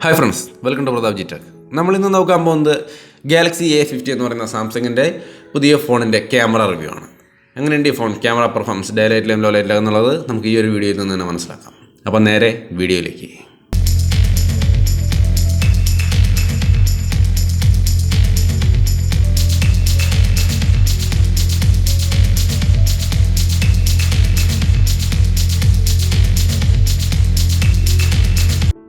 Hi friends, welcome to Pratap G tech. നമ്മളിന്ന് നോക്കാൻ പോകുന്നത് ഗാലക്സി A50 എന്ന് പറയുന്ന സാംസങ്ങിൻ്റെ പുതിയ ഫോണിൻ്റെ ക്യാമറ റിവ്യൂ ആണ്. എങ്ങനെയുണ്ട് ഈ ഫോൺ ക്യാമറ പെർഫോമൻസ് ഡേ ലൈറ്റിലും ലോ ലൈറ്റിലും എന്നുള്ളത് നമുക്ക് ഈ ഒരു വീഡിയോയിൽ നിന്ന് തന്നെ മനസ്സിലാക്കാം. അപ്പോൾ നേരെ വീഡിയോയിലേക്ക്.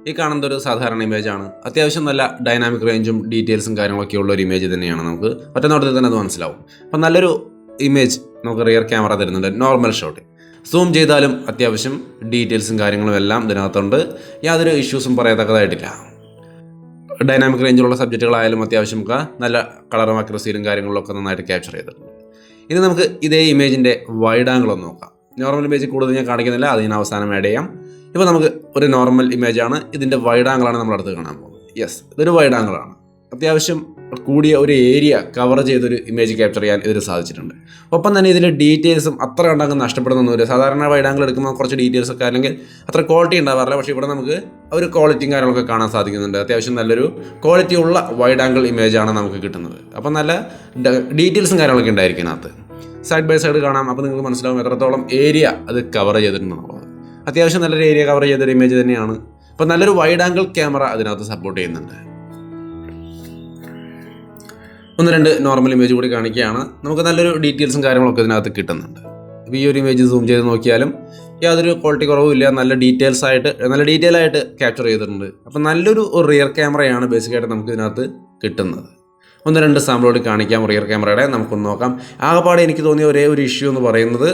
ഈ കാണുന്ന ഒരു സാധാരണ ഇമേജാണ്. അത്യാവശ്യം നല്ല ഡൈനാമിക് റേഞ്ചും ഡീറ്റെയിൽസും കാര്യങ്ങളൊക്കെ ഉള്ള ഒരു ഇമേജ് തന്നെയാണ്. നമുക്ക് ഒറ്റ നോട്ടത്തിൽ തന്നെ അത് മനസ്സിലാവും. അപ്പം നല്ലൊരു ഇമേജ് നമുക്ക് റിയർ ക്യാമറ തരുന്നുണ്ട്. നോർമൽ ഷോട്ട് സൂം ചെയ്താലും അത്യാവശ്യം ഡീറ്റെയിൽസും കാര്യങ്ങളും എല്ലാം ഇതിനകത്തുണ്ട്. യാതൊരു ഇഷ്യൂസും പറയത്തക്കതായിട്ടില്ല. ഡൈനാമിക് റേഞ്ചിലുള്ള സബ്ജക്റ്റുകളായാലും അത്യാവശ്യം നമുക്ക് നല്ല കളറും അക്യുറസിയിലും കാര്യങ്ങളിലൊക്കെ നന്നായിട്ട് ക്യാപ്ചർ ചെയ്തിട്ടുണ്ട്. ഇനി നമുക്ക് ഇതേ ഇമേജിൻ്റെ വൈഡ് ആംഗിൾ ഒന്ന് നോക്കാം. നോർമൽ ഇമേജ് കൂടുതൽ ഞാൻ കാണിക്കുന്നില്ല, അത് ഞാൻ അവസാനം ആഡ് ചെയ്യാം. ഇപ്പോൾ നമുക്ക് ഒരു നോർമൽ ഇമേജാണ്, ഇതിൻ്റെ വൈഡ് ആംഗിളാണ് നമ്മൾ അടുത്ത് കാണാൻ പോകുന്നത്. യെസ്, ഇതൊരു വൈഡ് ആംഗിളാണ്. അത്യാവശ്യം കൂടിയ ഒരു ഏരിയ കവർ ചെയ്തൊരു ഇമേജ് ക്യാപ്ചർ ചെയ്യാൻ ഇതിന് സാധിച്ചിട്ടുണ്ട്. ഒപ്പം തന്നെ ഇതിൻ്റെ ഡീറ്റെയിൽസും അത്ര കണ്ടങ്ങ് നഷ്ടപ്പെടുന്നൊന്നുമില്ല. സാധാരണ വൈഡ് ആംഗിൾ എടുക്കുമ്പോൾ കുറച്ച് ഡീറ്റെയിൽസ് ഒക്കെ അല്ലെങ്കിൽ അത്ര ക്വാളിറ്റി ഉണ്ടാവാറില്ല. പക്ഷേ ഇവിടെ നമുക്ക് ഒരു ക്വാളിറ്റിയും കാര്യങ്ങളൊക്കെ കാണാൻ സാധിക്കുന്നുണ്ട്. അത്യാവശ്യം നല്ലൊരു ക്വാളിറ്റി ഉള്ള വൈഡ് ആംഗിൾ ഇമേജാണ് നമുക്ക് കിട്ടുന്നത്. അപ്പം നല്ല ഡീറ്റെയിൽസും കാര്യങ്ങളൊക്കെ ഉണ്ടായിരിക്കും അതിനകത്ത്. സൈഡ് ബൈ സൈഡ് കാണാം. അപ്പോൾ നിങ്ങൾക്ക് മനസ്സിലാവും എത്രത്തോളം ഏരിയ അത് കവർ ചെയ്തിട്ടുണ്ടെന്നുള്ളത്. അത്യാവശ്യം നല്ലൊരു ഏരിയ കവർ ചെയ്തൊരു ഇമേജ് തന്നെയാണ്. അപ്പോൾ നല്ലൊരു വൈഡ് ആംഗിൾ ക്യാമറ അതിനകത്ത് സപ്പോർട്ട് ചെയ്യുന്നുണ്ട്. ഒന്ന് രണ്ട് നോർമൽ ഇമേജ് കൂടി കാണിക്കുകയാണ്. നമുക്ക് നല്ലൊരു ഡീറ്റെയിൽസും കാര്യങ്ങളൊക്കെ ഇതിനകത്ത് കിട്ടുന്നുണ്ട്. ഇപ്പോൾ ഈ ഒരു ഇമേജ് സൂം ചെയ്ത് നോക്കിയാലും യാതൊരു ക്വാളിറ്റി കുറവുമില്ല. നല്ല ഡീറ്റെയിൽ ആയിട്ട് ക്യാപ്ചർ ചെയ്തിട്ടുണ്ട്. അപ്പോൾ നല്ലൊരു റിയർ ക്യാമറയാണ് ബേസിക്കായിട്ട് നമുക്ക് ഇതിനകത്ത് കിട്ടുന്നത്. ഒന്ന് രണ്ട് സാമ്പിളോട് കാണിക്കാം റിയർ ക്യാമറയുടെ. നമുക്കൊന്ന് നോക്കാം. ആകെപ്പാടെ എനിക്ക് തോന്നിയ ഒരേ ഒരു ഇഷ്യൂ എന്ന് പറയുന്നത്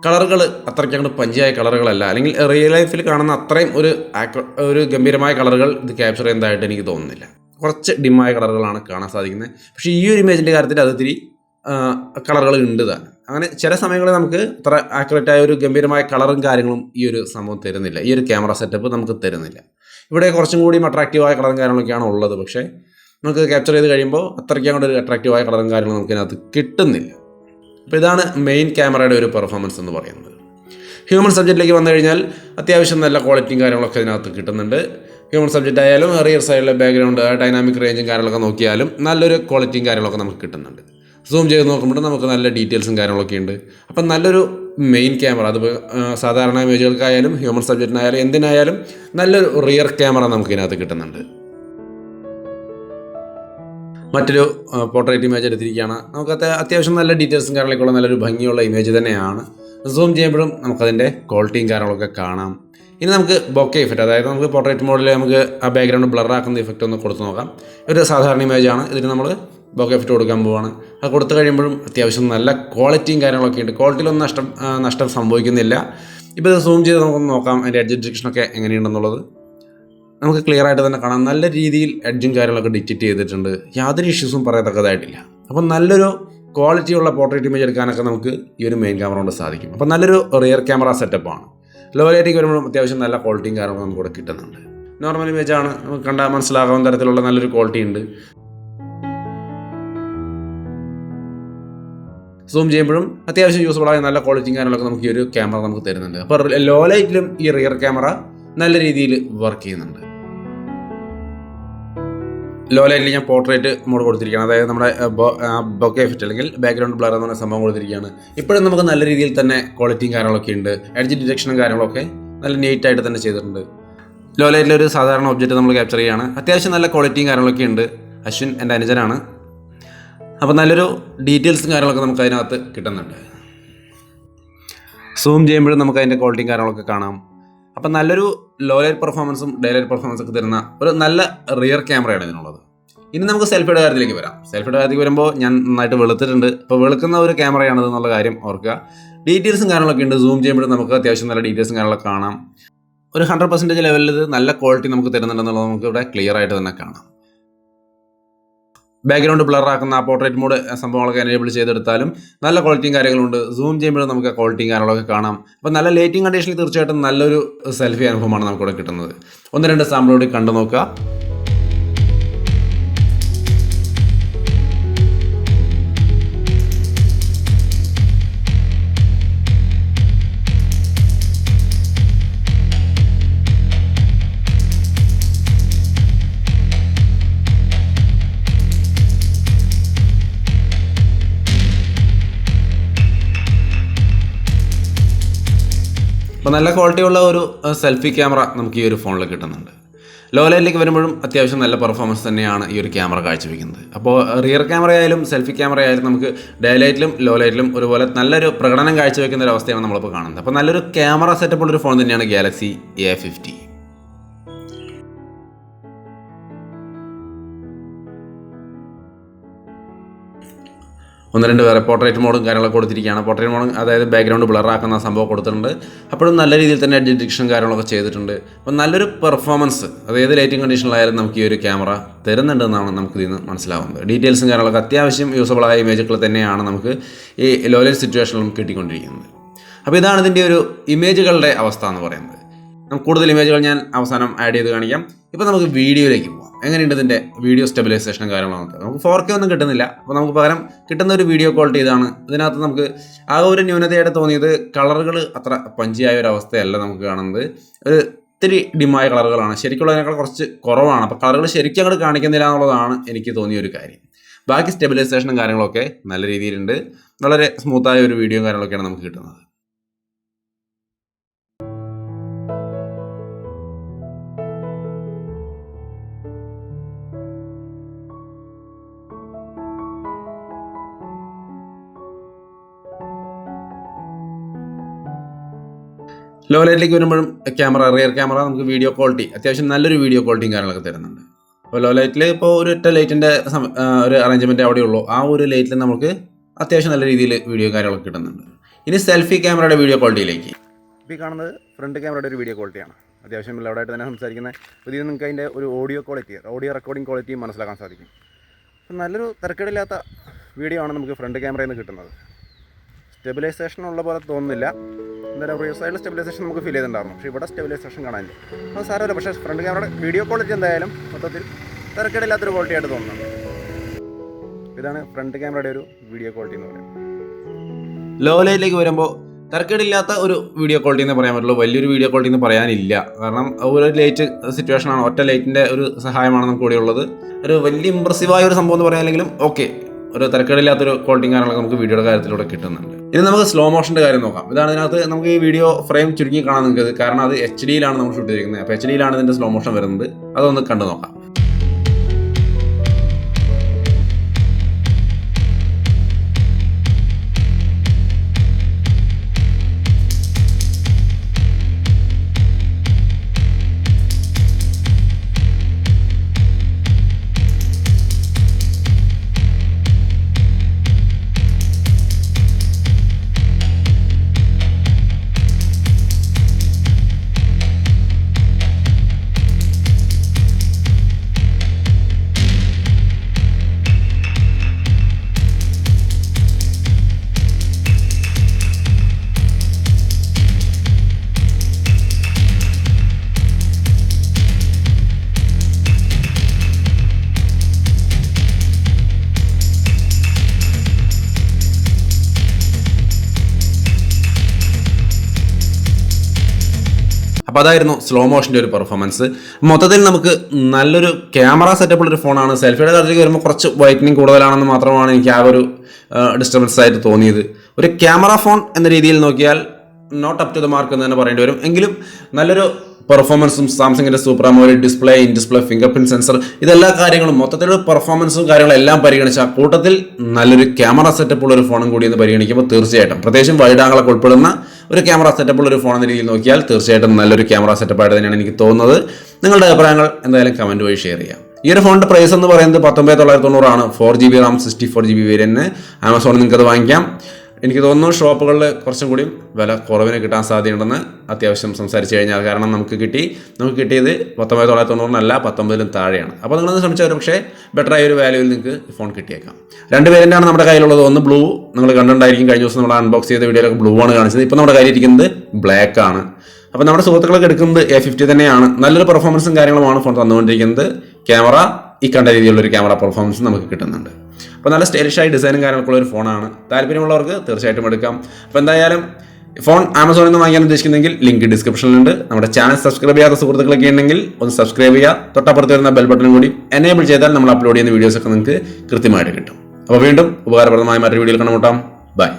കളറുകൾ അത്രയ്ക്ക് അങ്ങോട്ട് പഞ്ചായ കളറുകളല്ല, അല്ലെങ്കിൽ റിയൽ ലൈഫിൽ കാണുന്ന അത്രയും ഒരു ഗംഭീരമായ കളറുകൾ ഇത് ക്യാപ്ചർ ചെയ്യുന്നതായിട്ട് എനിക്ക് തോന്നുന്നില്ല. കുറച്ച് ഡിമ്മായ കളറുകളാണ് കാണാൻ സാധിക്കുന്നത്. പക്ഷേ ഈ ഒരു ഇമേജിൻ്റെ കാര്യത്തിൽ അത് ഇത്തിരി കളറുകൾ ഉണ്ട് താൻ. അങ്ങനെ ചില സമയങ്ങളിൽ നമുക്ക് അത്ര ആക്യുറേറ്റായ ഒരു ഗംഭീരമായ കളറും കാര്യങ്ങളും ഈ ഒരു സംഭവം തരുന്നില്ല. ഈ ഒരു ക്യാമറ സെറ്റപ്പ് നമുക്ക് തരുന്നില്ല. ഇവിടെ കുറച്ചും കൂടി അട്രാക്റ്റീവായ കളറും കാര്യങ്ങളൊക്കെയാണ് ഉള്ളത്. പക്ഷേ നമുക്ക് ക്യാപ്ചർ ചെയ്ത് കഴിയുമ്പോൾ അത്രയ്ക്ക് അങ്ങോട്ട് ഒരു അട്രാക്റ്റീവായ കളറും കാര്യങ്ങളും നമുക്ക് ഇതിനകത്ത് കിട്ടുന്നില്ല. അപ്പോൾ ഇതാണ് മെയിൻ ക്യാമറയുടെ ഒരു പെർഫോമൻസ് എന്ന് പറയുന്നത്. ഹ്യൂമൻ സബ്ജക്റ്റിലേക്ക് വന്നു കഴിഞ്ഞാൽ അത്യാവശ്യം നല്ല ക്വാളിറ്റിയും കാര്യങ്ങളൊക്കെ ഇതിനകത്ത് കിട്ടുന്നുണ്ട്. ഹ്യൂമൻ സബ്ജക്റ്റ് ആയാലും റിയർ സൈഡിലെ ബാക്ക്ഗ്രൗണ്ട് ഡൈനാമിക് റേഞ്ചും കാര്യങ്ങളൊക്കെ നോക്കിയാലും നല്ലൊരു ക്വാളിറ്റിയും കാര്യങ്ങളൊക്കെ നമുക്ക് കിട്ടുന്നുണ്ട്. സൂം ചെയ്ത് നോക്കുമ്പോൾ നമുക്ക് നല്ല ഡീറ്റെയിൽസും കാര്യങ്ങളൊക്കെ ഉണ്ട്. അപ്പം നല്ലൊരു മെയിൻ ക്യാമറ, അത് സാധാരണ ഇമേജുകൾക്കായാലും ഹ്യൂമൻ സബ്ജക്റ്റിനായാലും എന്തിനായാലും നല്ലൊരു റിയർ ക്യാമറ നമുക്ക് ഇതിനകത്ത് കിട്ടുന്നുണ്ട്. മറ്റൊരു പോർട്രേറ്റ് ഇമേജ് എടുത്തിരിക്കുകയാണ്. നമുക്ക് അത്യാവശ്യം നല്ല ഡീറ്റെയിൽസും കാര്യങ്ങളൊക്കെ ഉള്ള നല്ലൊരു ഭംഗിയുള്ള ഇമേജ് തന്നെയാണ്. സൂം ചെയ്യുമ്പോഴും നമുക്കതിൻ്റെ ക്വാളിറ്റിയും കാര്യങ്ങളൊക്കെ കാണാം. ഇനി നമുക്ക് ബൊക്കെ ഇഫക്റ്റ്, അതായത് നമുക്ക് പോർട്രേറ്റ് മോഡിൽ നമുക്ക് ആ ബാക്ക്ഗ്രൗണ്ട് ബ്ലറാക്കുന്ന ഇഫക്റ്റ് ഒന്ന് കൊടുത്ത് നോക്കാം. ഒരു സാധാരണ ഇമേജാണ്, ഇതിന് നമ്മൾ ബൊക്കെ ഇഫക്റ്റ് കൊടുക്കാൻ പോവുകയാണ്. അത് കൊടുത്തു കഴിയുമ്പോഴും അത്യാവശ്യം നല്ല ക്വാളിറ്റിയും കാര്യങ്ങളൊക്കെ ഉണ്ട്. ക്വാളിറ്റിയിലൊന്നും നഷ്ടം സംഭവിക്കുന്നില്ല. ഇപ്പോൾ ഇത് സൂം ചെയ്ത് നമുക്കൊന്ന് നോക്കാം അതിൻ്റെ എഡ്ജ് ഡിറ്റക്ഷനൊക്കെ എങ്ങനെയുണ്ടെന്നുള്ളത്. നമുക്ക് ക്ലിയർ ആയിട്ട് തന്നെ കാണാം. നല്ല രീതിയിൽ എഡ്ജും കാര്യങ്ങളൊക്കെ ഡിറ്റക്റ്റ് ചെയ്തിട്ടുണ്ട്. യാതൊരു ഇഷ്യൂസും പറയത്തക്കതായിട്ടില്ല. അപ്പം നല്ലൊരു ക്വാളിറ്റിയുള്ള പോർട്രേറ്റ് ഇമേജ് എടുക്കാനൊക്കെ നമുക്ക് ഈ ഒരു മെയിൻ ക്യാമറ കൊണ്ട് സാധിക്കും. അപ്പം നല്ലൊരു റിയർ ക്യാമറ സെറ്റപ്പാണ്. ലോ ലൈറ്റിലേക്ക് വരുമ്പോഴും അത്യാവശ്യം നല്ല ക്വാളിറ്റിയും കാര്യങ്ങളും നമുക്കിവിടെ കിട്ടുന്നുണ്ട്. നോർമൽ ഇമേജാണ്, നമുക്ക് കണ്ടാൽ മനസ്സിലാകാവുന്ന തരത്തിലുള്ള നല്ലൊരു ക്വാളിറ്റി ഉണ്ട്. സൂം ചെയ്യുമ്പോഴും അത്യാവശ്യം യൂസ്ഫുള്ളായ നല്ല ക്വാളിറ്റിയും കാര്യങ്ങളൊക്കെ നമുക്ക് ഈ ഒരു ക്യാമറ നമുക്ക് തരുന്നുണ്ട്. അപ്പോൾ ലോ ലൈറ്റിലും ഈ റിയർ ക്യാമറ നല്ല രീതിയിൽ വർക്ക് ചെയ്യുന്നുണ്ട്. ലോ ലൈറ്റിൽ ഞാൻ പോർട്രേറ്റ് മോഡ് കൊടുത്തിരിക്കുകയാണ്, അതായത് നമ്മുടെ ബൊക്കെ എഫക്റ്റ് അല്ലെങ്കിൽ ബാക്ക്ഗ്രൗണ്ട് ബ്ലർ എന്ന് പറഞ്ഞ സംഭവം കൊടുത്തിരിക്കുകയാണ്. ഇപ്പോഴും നമുക്ക് നല്ല രീതിയിൽ തന്നെ ക്വാളിറ്റിയും കാര്യങ്ങളൊക്കെ ഉണ്ട്. എഡ്ജ് ഡിറ്റക്ഷനും കാര്യങ്ങളൊക്കെ നല്ല നീറ്റായിട്ട് തന്നെ ചെയ്തിട്ടുണ്ട്. ലോ ലൈറ്റിലൊരു സാധാരണ ഒബ്ജക്റ്റ് നമ്മൾ ക്യാപ്ചർ ചെയ്യുകയാണ്. അത്യാവശ്യം നല്ല ക്വാളിറ്റിയും കാര്യങ്ങളൊക്കെ ഉണ്ട്. അശ്വിൻ എൻ്റെ അനുജനാണ്. അപ്പോൾ നല്ലൊരു ഡീറ്റെയിൽസും കാര്യങ്ങളൊക്കെ നമുക്ക് അതിനകത്ത് കിട്ടുന്നുണ്ട്. സൂം ചെയ്യുമ്പോഴും നമുക്ക് അതിൻ്റെ ക്വാളിറ്റിയും കാര്യങ്ങളൊക്കെ കാണാം. അപ്പം നല്ലൊരു ലോ ലൈറ്റ് പെർഫോമൻസും ഡേ ലൈറ്റ് പെർഫോമൻസും ഒക്കെ തരുന്ന ഒരു നല്ല റിയർ ക്യാമറയാണ് ഇതിനുള്ളത്. ഇനി നമുക്ക് സെൽഫിയുടെ കാര്യത്തിലേക്ക് വരാം. സെൽഫിയുടെ കാര്യത്തിലേക്ക് വരുമ്പോൾ ഞാൻ നന്നായിട്ട് വെളുത്തിട്ടുണ്ട്. ഇപ്പോൾ വെളുക്കുന്ന ഒരു ക്യാമറയാണിത് എന്നുള്ള കാര്യം ഓർക്കുക. ഡീറ്റെയിൽസും കാര്യങ്ങളൊക്കെ ഉണ്ട്. സൂം ചെയ്യുമ്പോഴും നമുക്ക് അത്യാവശ്യം നല്ല ഡീറ്റെയിൽസും കാര്യങ്ങളൊക്കെ കാണാം. ഒരു 100% ലെവലിൽ ഇത് നല്ല ക്വാളിറ്റി നമുക്ക് തരുന്നുണ്ടെന്നുള്ളത് നമുക്ക് ഇവിടെ ക്ലിയർ ആയിട്ട് തന്നെ കാണാം. ബാക്ക്ഗ്രൗണ്ട് ബ്ലറാക്കുന്ന ആ പോർട്രേറ്റ് മോഡ് സംഭവങ്ങളൊക്കെ എനേബിൾ ചെയ്തെടുത്താലും നല്ല ക്വാളിറ്റിയും കാര്യങ്ങളുണ്ട്. സൂം ചെയ്യുമ്പോഴും നമുക്ക് ആ ക്വാളിറ്റിയും കാര്യങ്ങളൊക്കെ കാണാം. അപ്പോൾ നല്ല ലൈറ്റിംഗ് കണ്ടീഷനിൽ തീർച്ചയായിട്ടും നല്ലൊരു സെൽഫി അനുഭവമാണ് നമുക്കിവിടെ കിട്ടുന്നത്. ഒന്ന് രണ്ട് സാമ്പിളോട് കണ്ടു നോക്കുക. അപ്പോൾ നല്ല ക്വാളിറ്റിയുള്ള ഒരു സെൽഫി ക്യാമറ നമുക്ക് ഈ ഒരു ഫോണിൽ കിട്ടുന്നുണ്ട്. ലോ ലൈറ്റിലേക്ക് വരുമ്പോഴും അത്യാവശ്യം നല്ല പെർഫോമൻസ് തന്നെയാണ് ഈ ഒരു ക്യാമറ കാഴ്ചവെക്കുന്നത്. അപ്പോൾ റിയർ ക്യാമറ ആയാലും സെൽഫി ക്യാമറ ആയാലും നമുക്ക് ഡേ ലൈറ്റിലും ലോ ലൈറ്റിലും ഒരുപോലെ നല്ലൊരു പ്രകടനം കാഴ്ചവെക്കുന്ന ഒരു അവസ്ഥയാണ് നമ്മളിപ്പോൾ കാണുന്നത്. അപ്പോൾ നല്ലൊരു ക്യാമറ സെറ്റപ്പുള്ളൊരു ഫോൺ തന്നെയാണ് ഗാലക്സി A50. ഒന്ന് രണ്ട് വേറെ പോർട്രേറ്റ് മോഡും കാര്യങ്ങളൊക്കെ കൊടുത്തിരിക്കുകയാണ്. പോർട്രേറ്റ് മോഡും അതായത് ബാക്ക്ഗ്രൗണ്ട് ബ്ലറാക്കുന്ന സംഭവം കൊടുത്തിട്ടുണ്ട്. അപ്പോഴും നല്ല രീതിയിൽ തന്നെ ഡിറ്റക്ഷൻ കാര്യങ്ങളൊക്കെ ചെയ്തിട്ടുണ്ട്. അപ്പോൾ നല്ലൊരു പെർഫോമൻസ് അതായത് ലൈറ്റിംഗ് കണ്ടീഷനിലായാലും നമുക്ക് ഈ ഒരു ക്യാമറ തരുന്നുണ്ടെന്നാണ് നമുക്ക് ഇതിൽ നിന്ന് മനസ്സിലാവുന്നത്. ഡീറ്റെയിൽസും കാര്യങ്ങളൊക്കെ അത്യാവശ്യം യൂസബിളായ ഇമേജുകൾ തന്നെയാണ് നമുക്ക് ഈ ലോ ലൈറ്റ് സിറ്റുവേഷനിലും കിട്ടിക്കൊണ്ടിരിക്കുന്നത്. അപ്പോൾ ഇതാണ് ഇതിൻ്റെ ഒരു ഇമേജുകളുടെ അവസ്ഥ എന്ന് പറയുന്നത്. നമുക്ക് കൂടുതൽ ഇമേജുകൾ ഞാൻ അവസാനം ആഡ് ചെയ്ത് കാണിക്കാം. ഇപ്പോൾ നമുക്ക് വീഡിയോയിലേക്ക് പോകാം. എങ്ങനെയുണ്ട് ഇതിൻ്റെ വീഡിയോ സ്റ്റെബിലൈസേഷനും കാര്യങ്ങളൊക്കെ. നമുക്ക് 4K ഒന്നും കിട്ടുന്നില്ല. അപ്പോൾ നമുക്ക് പകരം കിട്ടുന്ന ഒരു വീഡിയോ ക്വാളിറ്റി ഇതാണ്. ഇതിനകത്ത് നമുക്ക് ആ ഒരു ന്യൂനതയായിട്ട് തോന്നിയത് കളറുകൾ അത്ര പഞ്ചിയായ ഒരു അവസ്ഥയല്ല നമുക്ക് കാണുന്നത്. ഒരു ഇത്തിരി ഡിമായ കളറുകളാണ്, ശരിക്കുള്ളതിനേക്കാൾ കുറച്ച് കുറവാണ്. അപ്പോൾ കളറുകൾ ശരിക്കും അങ്ങോട്ട് കാണിക്കുന്നില്ല എന്നുള്ളതാണ് എനിക്ക് തോന്നിയ ഒരു കാര്യം. ബാക്കി സ്റ്റെബിലൈസേഷനും കാര്യങ്ങളൊക്കെ നല്ല രീതിയിലുണ്ട്. വളരെ സ്മൂത്തായ ഒരു വീഡിയോ കാര്യങ്ങളൊക്കെയാണ് നമുക്ക് കിട്ടുന്നത്. ലോ ലൈറ്റിലേക്ക് വരുമ്പോഴും റിയർ ക്യാമറ നമുക്ക് വീഡിയോ ക്വാളിറ്റി അത്യാവശ്യം നല്ലൊരു വീഡിയോ ക്വാളിറ്റിയും കാര്യങ്ങളൊക്കെ തരുന്നുണ്ട്. അപ്പോൾ ലോ ലൈറ്റിൽ ഇപ്പോൾ ഒരൊറ്റ ലൈറ്റിൻ്റെ ഒരു അറേഞ്ച്മെൻറ്റ് അവിടെ ഉള്ളൂ. ആ ഒരു ലൈറ്റിൽ നമുക്ക് അത്യാവശ്യം നല്ല രീതിയിൽ വീഡിയോ കാര്യങ്ങളൊക്കെ കിട്ടുന്നുണ്ട്. ഇനി സെൽഫി ക്യാമറയുടെ വീഡിയോ ക്വാളിറ്റിയിലേക്ക്. ഇപ്പോൾ ഈ കാണുന്നത് ഫ്രണ്ട് ക്യാമറയുടെ ഒരു വീഡിയോ ക്വാളിറ്റിയാണ്. അത്യാവശ്യം ലൗഡായിട്ട് തന്നെ സംസാരിക്കുന്നത്. അപ്പോൾ ഇതിൽ നിങ്ങൾക്ക് അതിൻ്റെ ഒരു ഓഡിയോ റെക്കോർഡിംഗ് ക്വാളിറ്റിയും മനസ്സിലാക്കാൻ സാധിക്കും. അപ്പോൾ നല്ലൊരു തിരക്കേടില്ലാത്ത വീഡിയോ ആണ് നമുക്ക് ഫ്രണ്ട് ക്യാമറയിൽ നിന്ന് കിട്ടുന്നത്. സ്റ്റെബിലൈസേഷൻ ഉള്ള പോലെ തോന്നുന്നില്ല. എന്തായാലും റിയർ സൈഡിൽ സ്റ്റെബിലൈസേഷൻ നമുക്ക് ഫീൽ ചെയ്തിട്ടുണ്ടായിരുന്നു. പക്ഷേ ഇവിടെ സ്റ്റെബിലൈസേഷൻ കാണാനില്ല. അത് സാരമില്ല. പക്ഷേ ഫ്രണ്ട് ക്യാമറയുടെ വീഡിയോ ക്വാളിറ്റി എന്തായാലും മൊത്തത്തിൽ തിരക്കേടില്ലാത്തൊരു ക്വാളിറ്റി ആയിട്ട് തോന്നുന്നുണ്ട്. ഇതാണ് ഫ്രണ്ട് ക്യാമറയുടെ ഒരു വീഡിയോ ക്വാളിറ്റി എന്ന് പറയുന്നത്. ലോ ലൈറ്റിലേക്ക് വരുമ്പോൾ തിരക്കേടില്ലാത്ത ഒരു വീഡിയോ ക്വാളിറ്റി എന്ന് പറയാൻ പറ്റുള്ളൂ. വലിയൊരു വീഡിയോ ക്വാളിറ്റി എന്ന് പറയാനില്ല. കാരണം ഒരു ലൈറ്റ് സിറ്റുവേഷനാണ്, ഒറ്റ ലൈറ്റിൻ്റെ ഒരു സഹായമാണ് നമുക്ക് കൂടെ ഉള്ളത്. ഒരു വലിയ ഇമ്പ്രസീവായ ഒരു സംഭവം എന്ന് പറയാനില്ലെങ്കിലും ഓക്കെ, ഒരു തിരക്കേടില്ലാത്തൊരു ക്വാളിറ്റിയും കാര്യങ്ങളൊക്കെ നമുക്ക് വീഡിയോയുടെ കാര്യത്തിലൂടെ കിട്ടുന്നുണ്ട്. ഇനി നമുക്ക് സ്ലോ മോഷൻ്റെ കാര്യം നോക്കാം. ഇതാണ് ഇതിനകത്ത് നമുക്ക് ഈ വീഡിയോ ഫ്രെയിം ചുരുങ്ങി കാണാൻ നിങ്ങൾക്ക്, കാരണം അത് HD നമ്മൾ ഷൂട്ട് ചെയ്തിരിക്കുന്നത്. അപ്പോൾ HD ഇതിൻ്റെ സ്ലോ മോഷൻ വരുന്നത്. അതൊന്ന് കണ്ടു നോക്കാം. അപ്പോൾ അതായിരുന്നു സ്ലോ മോഷൻ്റെ ഒരു പെർഫോമൻസ്. മൊത്തത്തിൽ നമുക്ക് നല്ലൊരു ക്യാമറ സെറ്റപ്പുള്ളൊരു ഫോണാണ്. സെൽഫിയുടെ കാര്യത്തിലേക്ക് വരുമ്പോൾ കുറച്ച് വൈറ്റനിങ് കൂടുതലാണെന്ന് മാത്രമാണ് എനിക്ക് ആ ഒരു ഡിസ്റ്റർബൻസ് ആയിട്ട് തോന്നിയത്. ഒരു ക്യാമറ ഫോൺ എന്ന രീതിയിൽ നോക്കിയാൽ not up to the mark എന്ന് തന്നെ പറയേണ്ടി വരും. എങ്കിലും നല്ലൊരു പെർഫോമൻസും സാംസങ്ങിൻ്റെ super amoled display, in display, fingerprint sensor, ഇതെല്ലാ കാര്യങ്ങളും മൊത്തത്തിലുള്ള പെർഫോമൻസും കാര്യങ്ങളും എല്ലാം പരിഗണിച്ച കൂട്ടത്തിൽ നല്ലൊരു ക്യാമറ സെറ്റപ്പുള്ള ഒരു ഫോണും കൂടി എന്ന് പരിഗണിക്കുമ്പോൾ തീർച്ചയായിട്ടും പ്രത്യേകിച്ചും വൈഡ് ആംഗിളൊക്കെ ഉൾപ്പെടുന്ന ഒരു ക്യാമറ സെറ്റപ്പുള്ള ഒരു ഫോൺ എന്ന രീതിയിൽ നോക്കിയാൽ തീർച്ചയായിട്ടും നല്ലൊരു ക്യാമറ സെറ്റപ്പായിട്ട് തന്നെയാണ് എനിക്ക് തോന്നുന്നത്. നിങ്ങളുടെ അഭിപ്രായങ്ങൾ എന്തായാലും കമൻറ്റ് വഴി ഷെയർ ചെയ്യാം. ഈ ഒരു ഫോണിൻ്റെ പ്രൈസ് എന്ന് പറയുന്നത് 19,990 4GB RAM 64GB വേരിയന്റിന്. ആമസോണിൽ നിങ്ങൾക്കത് വാങ്ങിക്കാം. എനിക്ക് തോന്നുന്നു ഷോപ്പുകളിൽ കുറച്ചും കൂടിയും വില കുറവിന് കിട്ടാൻ സാധ്യതയുണ്ടെന്ന് അത്യാവശ്യം സംസാരിച്ച് കഴിഞ്ഞാൽ. കാരണം നമുക്ക് കിട്ടിയത് 19,990 19,000 താഴെയാണ്. അപ്പോൾ നിങ്ങളൊന്ന് ശ്രമിച്ചാൽ പക്ഷേ ബെറ്ററായ ഒരു വാല്യൂവിൽ നിങ്ങൾക്ക് ഫോൺ കിട്ടിയേക്കാം. 2 വേരിയൻ്റാണ് നമ്മുടെ കയ്യിലുള്ളത്. ഒന്ന് ബ്ലൂ, നിങ്ങൾ കണ്ടിട്ടുണ്ടായിരിക്കും കഴിഞ്ഞ ദിവസം നമ്മൾ അൺബോക്സ് ചെയ്ത വീഡിയോയിലൊക്കെ ബ്ലൂ ആണ് കാണിച്ചത്. ഇപ്പോൾ നമ്മുടെ കയ്യിലിരിക്കുന്നത് ബ്ലാക്ക് ആണ്. അപ്പോൾ നമ്മുടെ സുഹൃത്തുക്കളൊക്കെ എടുക്കുന്നത് A50 തന്നെയാണ്. നല്ലൊരു പെർഫോമൻസും കാര്യങ്ങളുമാണ് ഫോൺ തന്നുകൊണ്ടിരിക്കുന്നത്. ക്യാമറ ഈ കണ്ട രീതിയിലുള്ളൊരു ക്യാമറ പെർഫോമൻസ് നമുക്ക് കിട്ടുന്നുണ്ട്. അപ്പോൾ നല്ല സ്റ്റൈലിഷായി ഡിസൈനും കാര്യങ്ങളൊക്കെ ഒരു ഫോണാണ്. താല്പര്യമുള്ളവർക്ക് തീർച്ചയായിട്ടും എടുക്കാം. അപ്പോൾ എന്തായാലും ഫോൺ ആമസോണിൽ നിന്ന് വാങ്ങിക്കാൻ ഉദ്ദേശിക്കുന്നെങ്കിൽ ലിങ്ക് ഡിസ്ക്രിപ്ഷനിലുണ്ട്. നമ്മുടെ ചാനൽ സബ്സ്ക്രൈബ് ചെയ്യാത്ത സുഹൃത്തുക്കളൊക്കെ ഉണ്ടെങ്കിൽ ഒന്ന് സബ്സ്ക്രൈബ് ചെയ്യുക. തൊട്ടപ്പുറത്ത് വരുന്ന ബെൽ ബട്ടണും കൂടി എനേബിൾ ചെയ്താൽ നമ്മൾ അപ്ലോഡ് ചെയ്യുന്ന വീഡിയോസൊക്കെ നിങ്ങൾക്ക് കൃത്യമായിട്ട് കിട്ടും. അപ്പോൾ വീണ്ടും ഉപകാരപ്രദമായ മറ്റൊരു വീഡിയോയിൽ കണ്ടുമുട്ടാം. ബൈ.